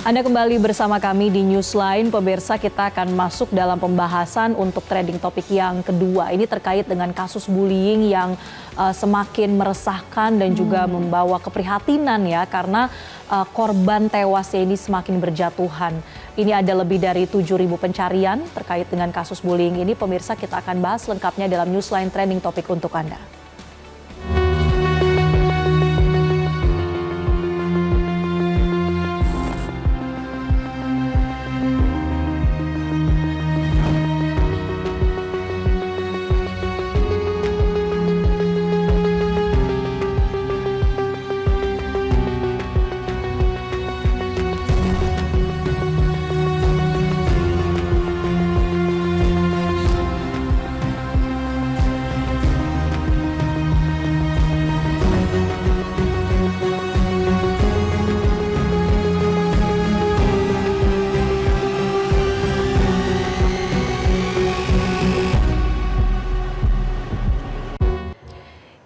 Anda kembali bersama kami di Newsline. Pemirsa, kita akan masuk dalam pembahasan untuk trending topik yang kedua. Ini terkait dengan kasus bullying yang semakin meresahkan dan juga membawa keprihatinan ya, karena korban tewasnya ini semakin berjatuhan. Ini ada lebih dari 7.000 pencarian terkait dengan kasus bullying ini. Pemirsa, kita akan bahas lengkapnya dalam Newsline trending topik untuk Anda.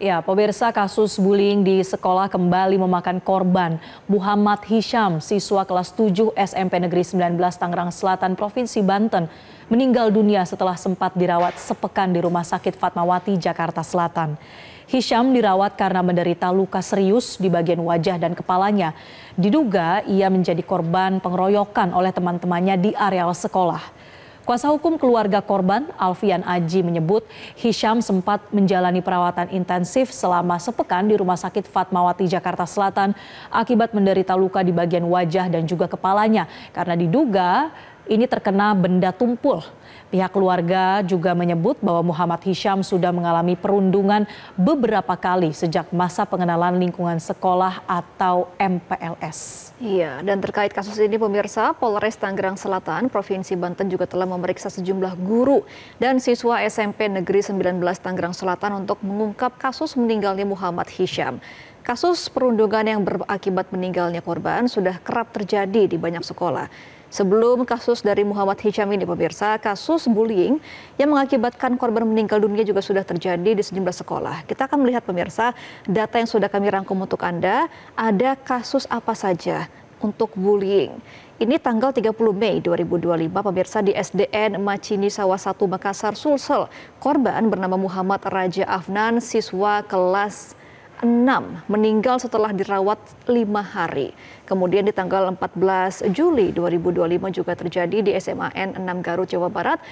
Ya, pemirsa, kasus bullying di sekolah kembali memakan korban. Muhammad Hisham, siswa kelas 7 SMP Negeri 19 Tangerang Selatan, Provinsi Banten, meninggal dunia setelah sempat dirawat sepekan di Rumah Sakit Fatmawati, Jakarta Selatan. Hisham dirawat karena menderita luka serius di bagian wajah dan kepalanya. Diduga ia menjadi korban pengeroyokan oleh teman-temannya di areal sekolah. Kuasa hukum keluarga korban, Alfian Aji, menyebut Hisham sempat menjalani perawatan intensif selama sepekan di Rumah Sakit Fatmawati, Jakarta Selatan akibat menderita luka di bagian wajah dan juga kepalanya karena diduga ini terkena benda tumpul. Pihak keluarga juga menyebut bahwa Muhammad Hisham sudah mengalami perundungan beberapa kali sejak masa pengenalan lingkungan sekolah atau MPLS. Iya, dan terkait kasus ini pemirsa, Polres Tangerang Selatan, Provinsi Banten juga telah memeriksa sejumlah guru dan siswa SMP Negeri 19 Tangerang Selatan untuk mengungkap kasus meninggalnya Muhammad Hisham. Kasus perundungan yang berakibat meninggalnya korban sudah kerap terjadi di banyak sekolah. Sebelum kasus dari Muhammad Hisham ini pemirsa, kasus bullying yang mengakibatkan korban meninggal dunia juga sudah terjadi di sejumlah sekolah. Kita akan melihat pemirsa data yang sudah kami rangkum untuk Anda, ada kasus apa saja untuk bullying. Ini tanggal 30 Mei 2025 pemirsa di SDN Macini Sawah 1 Makassar, Sulsel. Korban bernama Muhammad Raja Afnan, siswa kelas 6, meninggal setelah dirawat 5 hari. Kemudian di tanggal 14 Juli 2025 juga terjadi di SMAN 6 Garut, Jawa Barat.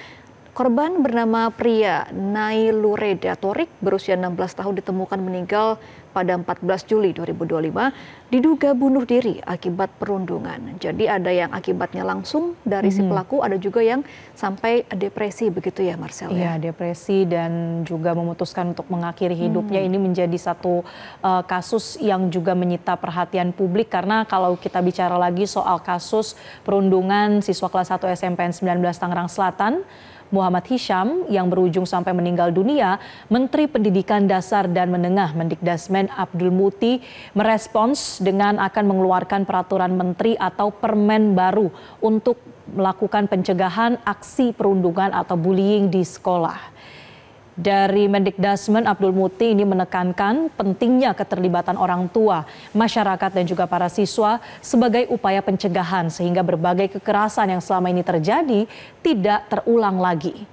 Korban bernama pria Nailureda Torik berusia 16 tahun ditemukan meninggal pada 14 Juli 2025 diduga bunuh diri akibat perundungan. Jadi ada yang akibatnya langsung dari si pelaku, ada juga yang sampai depresi begitu ya Marcel? Iya, depresi dan juga memutuskan untuk mengakhiri hidupnya. Ini menjadi satu kasus yang juga menyita perhatian publik karena kalau kita bicara lagi soal kasus perundungan siswa kelas 1 SMPN 19 Tangerang Selatan, Muhammad Hisham yang berujung sampai meninggal dunia, Menteri Pendidikan Dasar dan Menengah Mendikdasmen Abdul Muti merespons dengan akan mengeluarkan peraturan menteri atau permen baru untuk melakukan pencegahan aksi perundungan atau bullying di sekolah. Dari Mendikdasmen Abdul Muti ini menekankan pentingnya keterlibatan orang tua, masyarakat dan juga para siswa sebagai upaya pencegahan sehingga berbagai kekerasan yang selama ini terjadi tidak terulang lagi.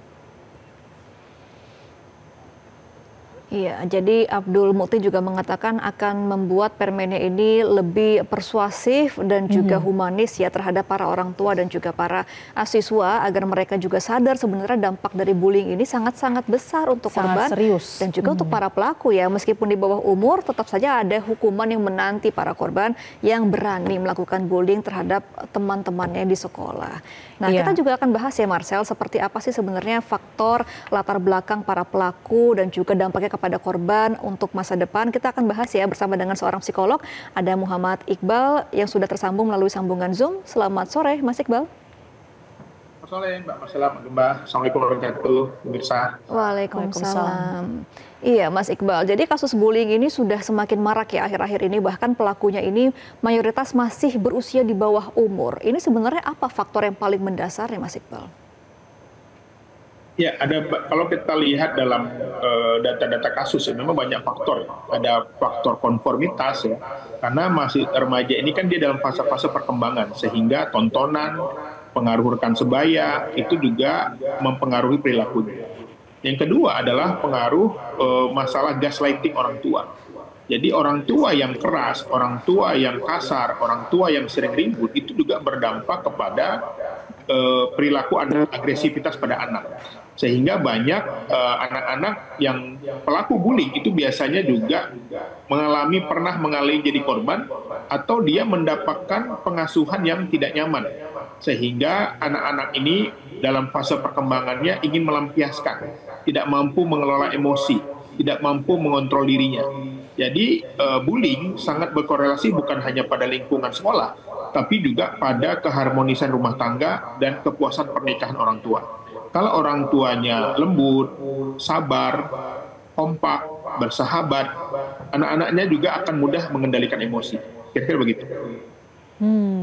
Iya, jadi Abdul Muti juga mengatakan akan membuat permennya ini lebih persuasif dan juga humanis ya terhadap para orang tua dan juga para siswa agar mereka juga sadar sebenarnya dampak dari bullying ini sangat-sangat besar untuk korban serius. Dan juga untuk para pelaku ya, meskipun di bawah umur tetap saja ada hukuman yang menanti para korban yang berani melakukan bullying terhadap teman-temannya di sekolah. Nah, kita juga akan bahas ya Marcel, seperti apa sih sebenarnya faktor latar belakang para pelaku dan juga dampaknya kepada korban untuk masa depan. Kita akan bahas ya bersama dengan seorang psikolog, ada Muhammad Iqbal yang sudah tersambung melalui sambungan Zoom. Selamat sore Mas Iqbal. Selamat sore Mbak Marcella, Mbak Gemba. Assalamualaikum warahmatullahi wabarakatuh, pemirsa. Waalaikumsalam. Iya Mas Iqbal, jadi kasus bullying ini sudah semakin marak ya akhir-akhir ini, bahkan pelakunya ini mayoritas masih berusia di bawah umur. Ini sebenarnya apa faktor yang paling mendasar ya Mas Iqbal? Ya, kalau kita lihat dalam data-data kasus ya, memang banyak faktor. Ada faktor konformitas ya, karena masih remaja ini kan dia dalam fase-fase perkembangan, sehingga tontonan, pengaruh rekan sebaya itu juga mempengaruhi perilakunya. Yang kedua adalah pengaruh masalah gaslighting orang tua. Jadi orang tua yang keras, orang tua yang kasar, orang tua yang sering ribut itu juga berdampak kepada perilaku agresivitas pada anak. Sehingga banyak anak-anak yang pelaku bullying itu biasanya juga pernah mengalami jadi korban atau dia mendapatkan pengasuhan yang tidak nyaman. Sehingga anak-anak ini dalam fase perkembangannya ingin melampiaskan, tidak mampu mengelola emosi, tidak mampu mengontrol dirinya. Jadi bullying sangat berkorelasi bukan hanya pada lingkungan sekolah, tapi juga pada keharmonisan rumah tangga dan kepuasan pernikahan orang tua. Kalau orang tuanya lembut, sabar, kompak, bersahabat, anak-anaknya juga akan mudah mengendalikan emosi. Kira-kira begitu.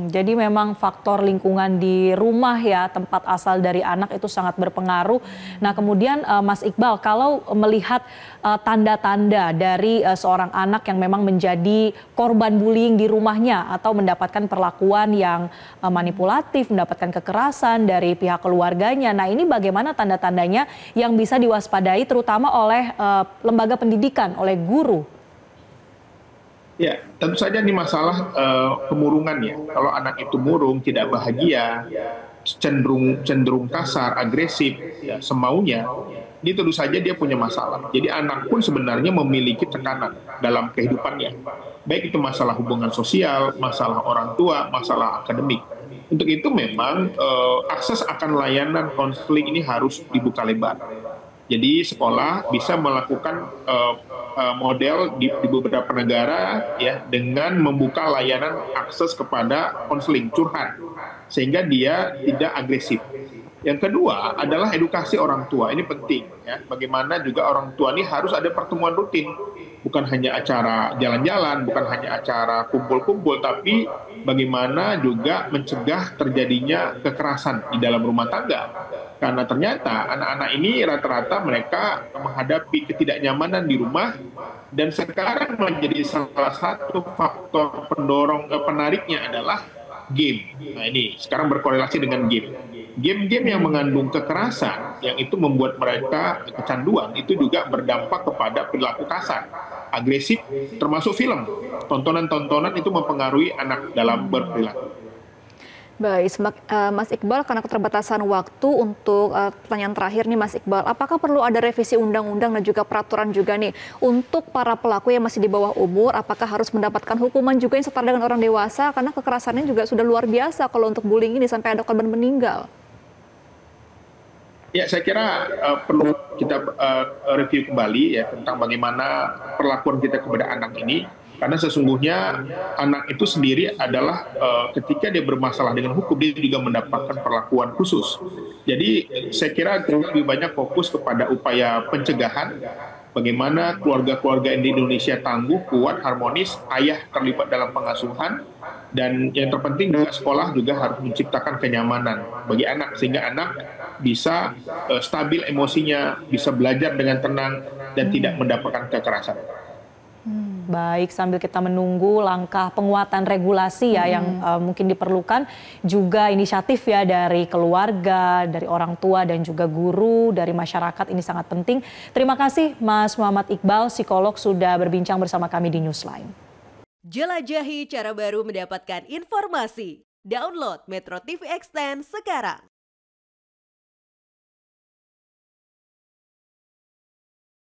Jadi memang faktor lingkungan di rumah ya, tempat asal dari anak itu sangat berpengaruh. Nah kemudian Mas Iqbal, kalau melihat tanda-tanda dari seorang anak yang memang menjadi korban bullying di rumahnya atau mendapatkan perlakuan yang manipulatif, mendapatkan kekerasan dari pihak keluarganya. Nah ini bagaimana tanda-tandanya yang bisa diwaspadai terutama oleh lembaga pendidikan, oleh guru? Ya, tentu saja ini masalah kemurungan ya. Kalau anak itu murung, tidak bahagia, cenderung kasar, agresif, ya, semaunya, ini tentu saja dia punya masalah. Jadi anak pun sebenarnya memiliki tekanan dalam kehidupannya. Baik itu masalah hubungan sosial, masalah orang tua, masalah akademik. Untuk itu memang akses akan layanan konseling ini harus dibuka lebar. Jadi sekolah bisa melakukan model di beberapa negara ya dengan membuka layanan akses kepada konseling curhat sehingga dia tidak agresif. Yang kedua adalah edukasi orang tua, ini penting ya. Bagaimana juga orang tua ini harus ada pertemuan rutin, bukan hanya acara jalan-jalan, bukan hanya acara kumpul-kumpul, tapi bagaimana juga mencegah terjadinya kekerasan di dalam rumah tangga. Karena ternyata anak-anak ini rata-rata mereka menghadapi ketidaknyamanan di rumah dan sekarang menjadi salah satu faktor pendorong penariknya adalah game. Nah ini sekarang berkorelasi dengan game. Game-game yang mengandung kekerasan yang itu membuat mereka kecanduan itu juga berdampak kepada perilaku kasar, agresif, termasuk film. Tontonan-tontonan itu mempengaruhi anak dalam berperilaku. Baik, Mas Iqbal, karena keterbatasan waktu untuk pertanyaan terakhir nih Mas Iqbal, apakah perlu ada revisi undang-undang dan juga peraturan juga nih untuk para pelaku yang masih di bawah umur, apakah harus mendapatkan hukuman juga yang setara dengan orang dewasa, karena kekerasannya juga sudah luar biasa kalau untuk bullying ini sampai ada korban meninggal? Ya, saya kira perlu kita review kembali ya tentang bagaimana perlakuan kita kepada anak ini. Karena sesungguhnya anak itu sendiri adalah ketika dia bermasalah dengan hukum, dia juga mendapatkan perlakuan khusus. Jadi saya kira kita lebih banyak fokus kepada upaya pencegahan, bagaimana keluarga-keluarga di Indonesia tangguh, kuat, harmonis, ayah terlibat dalam pengasuhan, dan yang terpenting juga sekolah juga harus menciptakan kenyamanan bagi anak, sehingga anak bisa stabil emosinya, bisa belajar dengan tenang, dan tidak mendapatkan kekerasan. Baik, sambil kita menunggu langkah penguatan regulasi ya yang mungkin diperlukan, juga inisiatif ya dari keluarga, dari orang tua dan juga guru, dari masyarakat, ini sangat penting. Terima kasih Mas Muhammad Iqbal, psikolog, sudah berbincang bersama kami di Newsline. Jelajahi cara baru mendapatkan informasi. Download Metro TV Extend sekarang.